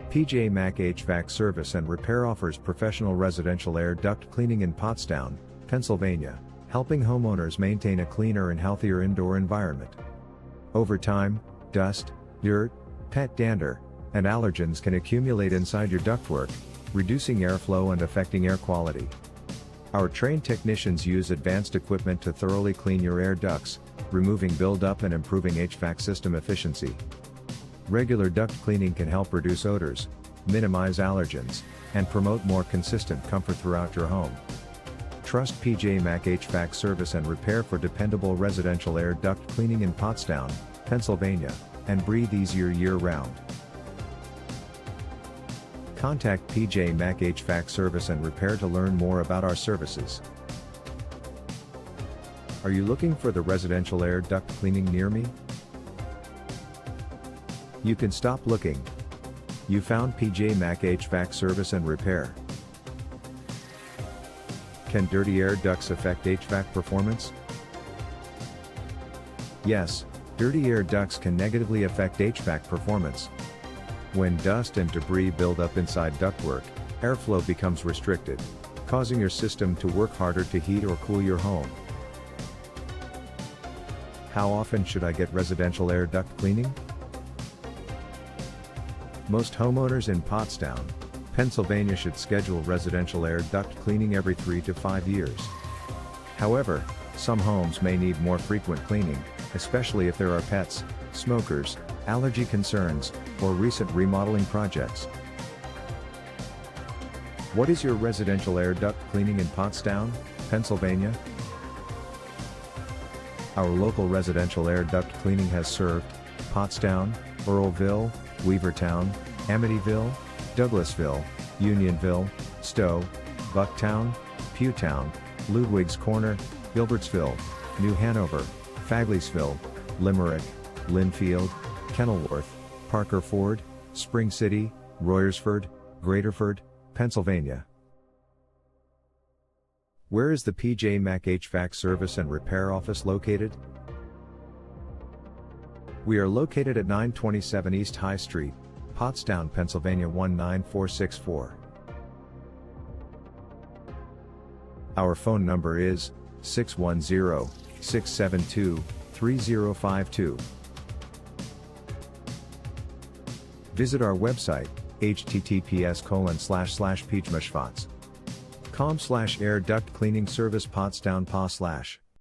MAC HVAC Service and Repair offers professional residential air duct cleaning in Pottstown, Pennsylvania, helping homeowners maintain a cleaner and healthier indoor environment. Over time, dust, dirt, pet dander, and allergens can accumulate inside your ductwork, reducing airflow and affecting air quality. Our trained technicians use advanced equipment to thoroughly clean your air ducts, removing buildup and improving HVAC system efficiency. Regular duct cleaning can help reduce odors, minimize allergens, and promote more consistent comfort throughout your home. Trust MAC HVAC Service and Repair for dependable residential air duct cleaning in Pottstown, Pennsylvania, and breathe easier year-round. Contact MAC HVAC Service and Repair to learn more about our services. Are you looking for the residential air duct cleaning near me? You can stop looking. You found MAC HVAC Service and Repair. Can dirty air ducts affect HVAC performance? Yes, dirty air ducts can negatively affect HVAC performance. When dust and debris build up inside ductwork, airflow becomes restricted, causing your system to work harder to heat or cool your home. How often should I get residential air duct cleaning? Most homeowners in Pottstown, Pennsylvania should schedule residential air duct cleaning every 3 to 5 years. However, some homes may need more frequent cleaning, especially if there are pets, smokers, allergy concerns, or recent remodeling projects. What is your residential air duct cleaning in Pottstown, Pennsylvania? Our local residential air duct cleaning has served Pottstown, Earlville, Weavertown, Amityville, Douglasville, Unionville, Stowe, Bucktown, Pewtown, Ludwig's Corner, Gilbertsville, New Hanover, Fagliesville, Limerick, Linfield, Kenilworth, Parker Ford, Spring City, Royersford, Graterford, Pennsylvania. Where is the MAC HVAC Service and Repair office located? We are located at 927 East High Street, Pottstown, Pennsylvania 19464. Our phone number is 610-672-3052. Visit our website, https://pjmashvats.com/air duct cleaning service Pottstown.